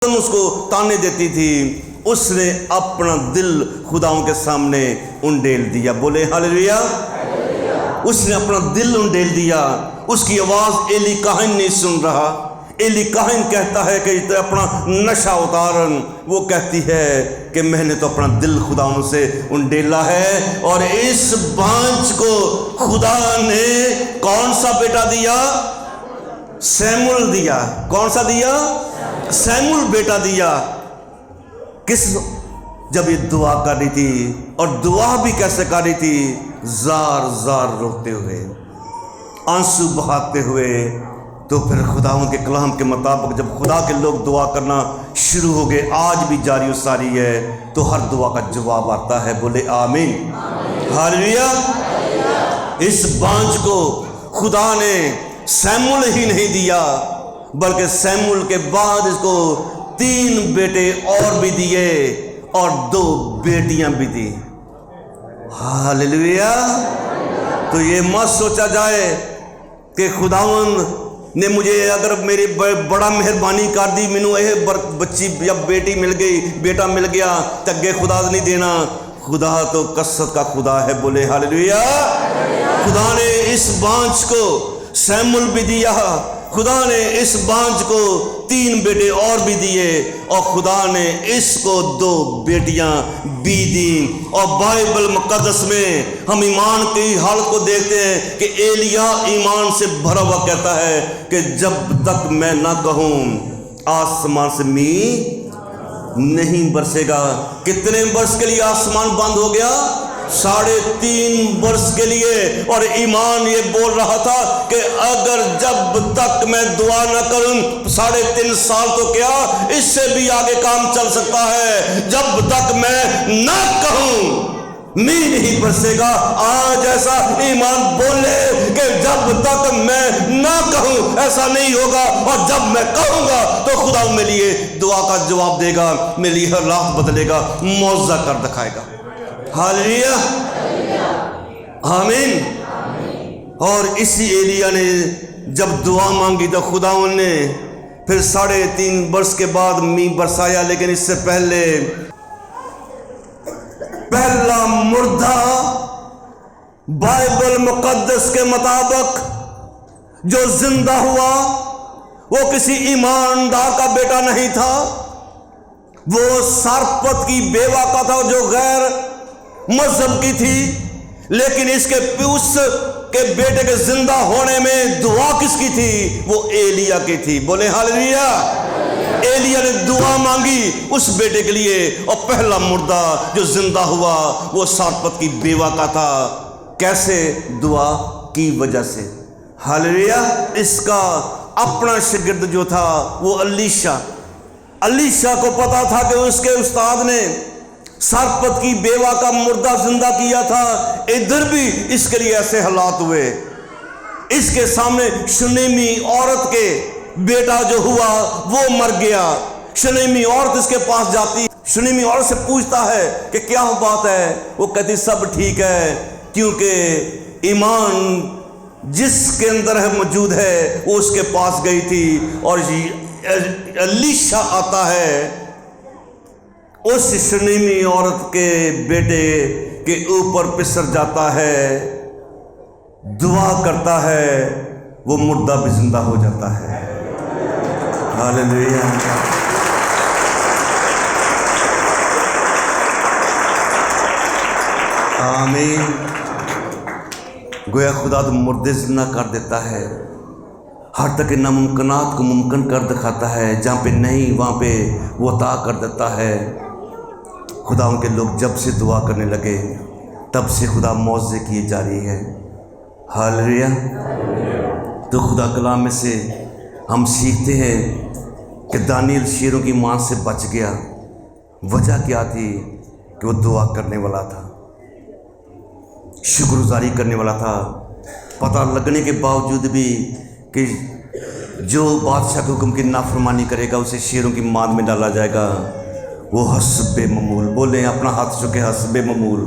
اس کو تانے دیتی تھی، اس نے اپنا دل خداوند کے سامنے انڈیل دیا۔ بولے ہاللیلویا۔ اس نے اپنا دل انڈیل دیا۔ اس کی آواز ایلی کاہن نہیں سن رہا۔ ایلی کاہن کہتا ہے کہ اپنا نشہ اتارن، وہ کہتی ہے کہ میں نے تو اپنا دل خداوند سے انڈیلا ہے۔ اور اس بانجھ کو خدا نے کون سا بیٹا دیا؟ سیمول دیا۔ کون سا دیا؟ سیمول بیٹا دیا۔ کس جب یہ دعا کر رہی تھی، اور دعا بھی کیسے کر رہی تھی؟ زار زار روتے ہوئے، آنسو بہاتے ہوئے۔ تو پھر خداوند کے کلام کے مطابق جب خدا کے لوگ دعا کرنا شروع ہو گئے، آج بھی جاری و ساری ہے، تو ہر دعا کا جواب آتا ہے۔ بولے آمین، ہاللیلویا۔ اس بانجھ کو خدا نے سیمول ہی نہیں دیا، بلکہ سیمول کے بعد اس کو 3 بیٹے اور بھی دیے اور 2 بیٹیاں بھی دی۔ ہاللیلویا۔ تو یہ مت سوچا جائے کہ خداوند نے مجھے اگر میری بڑا مہربانی کر دی، مینوں یہ بچی یا بیٹی مل گئی، بیٹا مل گیا، تگے خدا نہیں دینا۔ خدا تو کثرت کا خدا ہے۔ بولے ہاللیلویا۔ خدا نے اس بانجھ کو سیمول بھی دیا، خدا نے اس بانجھ کو 3 بیٹے اور بھی دیے، اور خدا نے اس کو 2 بیٹیاں بھی دیں۔ اور بائبل مقدس میں ہم ایمان کی حالت کو دیکھتے ہیں کہ ایلیا ایمان سے بھرا ہوا کہتا ہے کہ جب تک میں نہ کہوں آسمان سے می نہیں برسے گا۔ کتنے برس کے لیے آسمان بند ہو گیا؟ 3.5 برس کے لیے۔ اور ایمان یہ بول رہا تھا کہ اگر جب تک میں دعا نہ کروں 3.5 سال تو کیا، اس سے بھی آگے کام چل سکتا ہے۔ جب تک میں نہ کہوں می نہیں برسے گا۔ آج ایسا ایمان بولے کہ جب تک میں نہ کہوں ایسا نہیں ہوگا، اور جب میں کہوں گا تو خدا میرے لیے دعا کا جواب دے گا، میرے لیے حالات بدلے گا، معجزہ کر دکھائے گا۔ ہاللیلویا، آمین۔ اور اسی ایلیا نے جب دعا مانگی تو خداوند نے پھر 3.5 برس کے بعد می برسایا، لیکن اس سے پہلے پہلا مردہ بائبل مقدس کے مطابق جو زندہ ہوا وہ کسی ایماندار کا بیٹا نہیں تھا، وہ سارپت کی بیوہ کا تھا جو غیر مذہب کی تھی۔ لیکن اس کے بیٹے کے زندہ ہونے میں دعا کس کی تھی؟ وہ ایلیا کی تھی۔ بولے ہاللیلویا۔ ایلیا نے دعا مانگی اس بیٹے کے لیے، اور پہلا مردہ جو زندہ ہوا وہ سارپت کی بیوہ کا تھا۔ کیسے؟ دعا کی وجہ سے۔ ہاللیلویا۔ اس کا اپنا شاگرد جو تھا وہ الیشا کو پتا تھا کہ اس کے استاد نے سارپت کی بیوہ کا مردہ زندہ کیا تھا، ادھر بھی اس کے لیے ایسے حالات ہوئے۔ اس کے سامنے شنیمی عورت کے بیٹا جو ہوا وہ مر گیا۔ شنیمی عورت اس کے پاس جاتی، شنیمی عورت سے پوچھتا ہے کہ کیا بات ہے؟ وہ کہتی سب ٹھیک ہے، کیونکہ ایمان جس کے اندر ہے موجود ہے وہ اس کے پاس گئی تھی۔ اور الیشا آتا ہے، اس شنیمی عورت کے بیٹے کے اوپر پسر جاتا ہے، دعا کرتا ہے، وہ مردہ بھی زندہ ہو جاتا ہے۔ ہاللیلویا۔ آمین۔ گویا خدا تو مردے زندہ کر دیتا ہے، ہر تک ناممکنات کو ممکن کر دکھاتا ہے، جہاں پہ نہیں وہاں پہ وہ عطا کر دیتا ہے۔ خدا ان کے لوگ جب سے دعا کرنے لگے تب سے خدا معجزے کیے جا رہی ہے۔ ہاللیلویا۔ تو خدا کلام میں سے ہم سیکھتے ہیں کہ دانیل شیروں کی ماں سے بچ گیا۔ وجہ کیا تھی؟ کہ وہ دعا کرنے والا تھا، شکر گزاری کرنے والا تھا۔ پتہ لگنے کے باوجود بھی کہ جو بادشاہ کے حکم کی نافرمانی کرے گا اسے شیروں کی ماند میں ڈالا جائے گا، وہ حسب معمول، بولیں اپنا ہاتھ چکے، حسب معمول،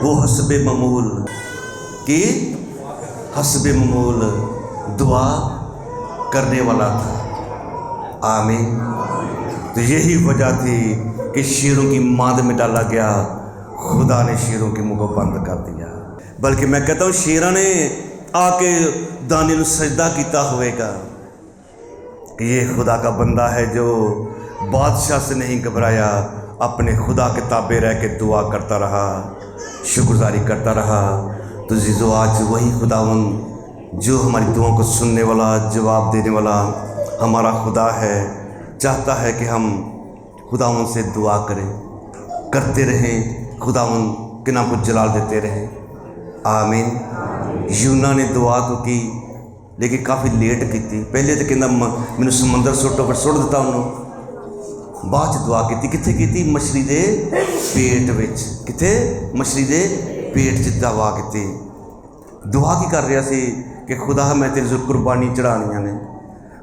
وہ حسب معمول کی حسب معمول دعا کرنے والا تھا۔ آمین۔ تو یہی وجہ تھی کہ شیروں کی ماند میں ڈالا گیا، خدا نے شیروں کے منہ کو بند کر دیا۔ بلکہ میں کہتا ہوں شیراں نے آ کے دانیل نوں سجدہ کیتا ہوئے گا کہ یہ خدا کا بندہ ہے جو بادشاہ سے نہیں گھبرایا، اپنے خدا کے تابع رہ کے دعا کرتا رہا، شکرگزاری کرتا رہا۔ تو عزیزو، آج وہی خداوند جو ہماری دعاؤں کو سننے والا، جواب دینے والا ہمارا خدا ہے، چاہتا ہے کہ ہم خداوند سے دعا کرتے رہیں، خداوند کے نام کو جلال دیتے رہیں۔ آمین۔ یونا نے دعا تو کی لیکن کافی لیٹ کی تھی۔ پہلے تو کہنا مینوں سمندر سٹو پر سٹ دیتا انہوں، بعد دعا کی کتنے کی تھی؟ مچھلی دے پیٹ وچ، کتنے؟ مچھلی دے پیٹ چ دعا کی۔ دعا کی کر رہا سی کہ خدا میں تیرے ضرور قربانی چڑھانیاں نے،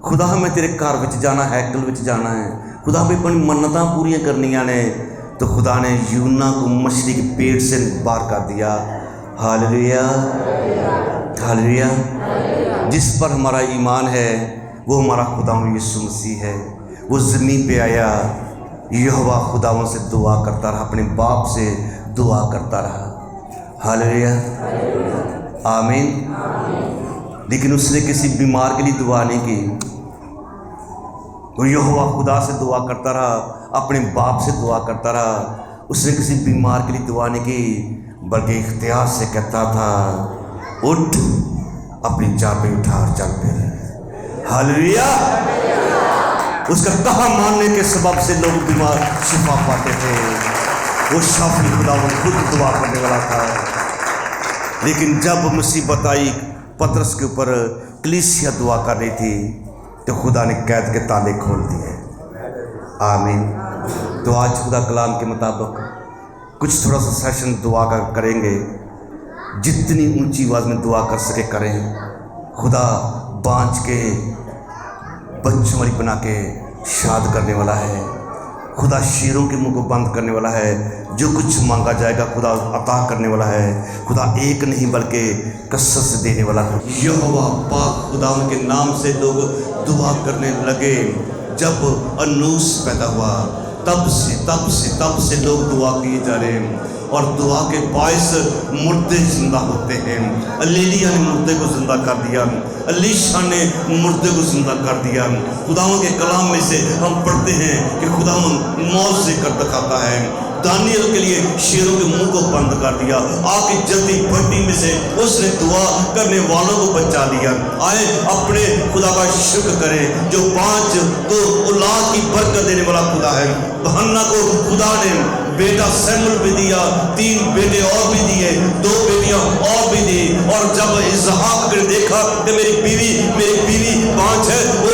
خدا میں تیرے گھر وچ جانا، ہیکل وچ جانا ہے، خدا بھی اپنی منتاں پوریاں کرنیاں نے۔ تو خدا نے یونا کو مچھلی کے پیٹ سے باہر کر دیا۔ Hallelujah, hallelujah. جس پر ہمارا ایمان ہے وہ ہمارا خداوند یسوع مسیح ہے۔ وہ زمین پہ آیا، یہوہ خداوند سے دعا کرتا رہا، اپنے باپ سے دعا کرتا رہا۔ ہاللویا، آمین۔ لیکن اس نے کسی بیمار کے لیے دعا نہیں کی، وہ یہوہ خدا سے دعا کرتا رہا، اپنے باپ سے دعا کرتا رہا۔ اس نے کسی بیمار کے لیے دعا نہیں کی، بلکہ اختیار سے کہتا تھا اٹھ، اپنی چابی اٹھا اور چل پھر۔ ہاللویا۔ اس کا کہا ماننے کے سبب سے لوگ بیمار شفا پاتے تھے۔ وہ شافی خداوند خود دعا کرنے والا تھا۔ لیکن جب مصیبت آئی پطرس کے اوپر، کلیسیا دعا کر رہی تھی، تو خدا نے قید کے تالے کھول دیے۔ آمین۔ تو آج خدا کلام کے مطابق کچھ تھوڑا سا سیشن دعا کا کریں گے، جتنی اونچی آواز میں دعا کر سکے کریں۔ خدا بانج کے بچوں والی بنا کے شاد کرنے والا ہے، خدا شیروں کے منہ کو بند کرنے والا ہے۔ جو کچھ مانگا جائے گا خدا عطا کرنے والا ہے۔ خدا ایک نہیں بلکہ کثرت سے دینے والا ہے۔ یہوہ پاک خدا ان کے نام سے لوگ دعا کرنے لگے۔ جب انوس پیدا ہوا تب سے لوگ دعا کیے جا رہے ہیں، اور دعا کے باعث مردے زندہ ہوتے ہیں۔ الیلیہ نے مردے کو زندہ کر دیا، الیشا نے مردے کو زندہ کر دیا۔ خداوند کے کلام میں سے ہم پڑھتے ہیں کہ خداوند موت سے کر دکھاتا ہے۔ دانیل کے لیے شیروں کے منہ کو بند کر دیا، آگ کی جلتی بھٹی میں سے اس نے دعا کرنے والوں کو بچا لیا۔ آئے اپنے خدا کا شکر کریں جو 5 کو اولاد کی برکت دینے والا خدا ہے۔ ہنّا کو خدا نے بیٹا سیمل بھی دیا، 3 بیٹے اور بھی دیے، 2 بیٹیاں اور بھی دی۔ اور جب اسحاق نے دیکھا کہ میری بیوی 5 ہے، وہ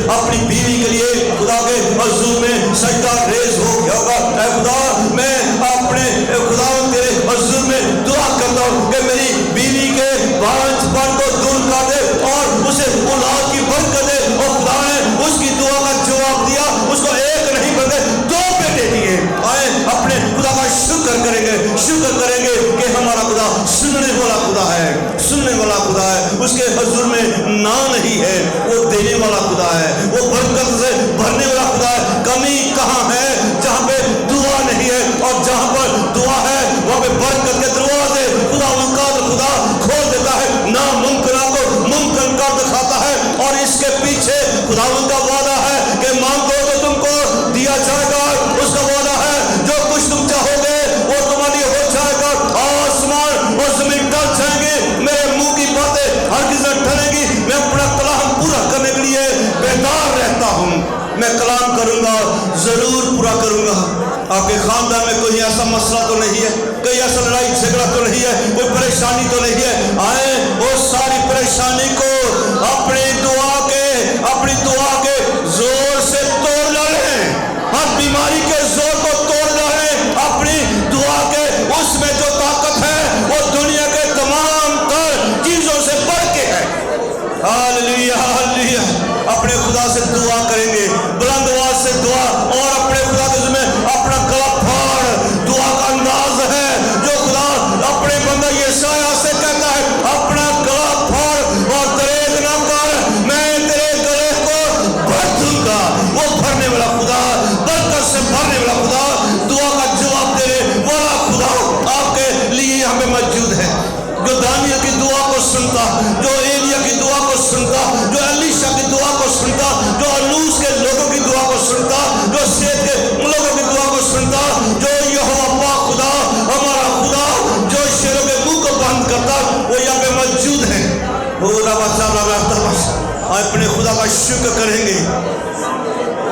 اپنی بیوی کے لیے خدا کے حضور میں سجدہ ریز ہو گیا ہوگا۔ اے خدا، میں اپنے خدا تیرے حضور میں دعا کرتا ہوں کہ میری بیوی کے 5 پن کو دور کر دے اور اسے اولاد کی برکت دے۔ اور خدا نے اس کی دعا کا جواب دیا، اس کو 1 نہیں بلکہ 2 بیٹے دیے۔ آئے اپنے خدا کا شکر کریں گے کہ ہمارا خدا سننے والا خدا ہے، اس کے حضور میں نہ نہیں ہے، وہ دینے والا خدا ہے، وہ برکت سے بھرنے والا خدا ہے۔ کمی کہاں ہے؟ جہاں پہ دعا نہیں ہے، اور جہاں پر دعا ہے وہاں پہ برکت کے دروازے خدا کھول دیتا ہے، ناممکنہ کو ممکن کر دکھاتا ہے۔ اور اس کے پیچھے خداوند کا وعدہ ہے کہ مانگو تو تم کو دیا جائے گا۔ اس کا وعدہ ہے جو کچھ تم چاہو گے وہ تمہارے ہو جائے گا۔ آسمان اور زمین ٹل جائیں گے، میرے منہ کی باتیں ہرگز نہ ٹلیں گی۔ میں اپنا کلام پورا کرنے کے لیے بیدار رہتا ہوں۔ میں کلام کروں گا، ضرور پورا کروں گا۔ آپ کے خاندان میں کوئی ایسا مسئلہ تو نہیں ہے، کوئی ایسا لڑائی جھگڑا تو نہیں ہے، کوئی پریشانی تو نہیں ہے؟ آئے وہ ساری پریشانی کو اپنی دعا کے زور سے توڑ ڈالیں، ہر بیماری کے زور کو توڑ ڈالیں۔ اپنی دعا کے اس میں جو طاقت ہے وہ دنیا کے تمام تر چیزوں سے بڑھ کے ہے۔ Hallelujah, hallelujah. اپنے خدا سے دعا کریں گے، بلند آواز سے دعا، اور اپنے خدا کے ذمہ اپنا گلا پھاڑ۔ دعا کا انداز ہے جو خدا اپنے بندہ یشعیاہ سے کہتا ہے، اپنا گلا پھاڑ اور دریغ نہ کر، میں تیرے گلے کو بھر دوں گا۔ وہ بھرنے والا خدا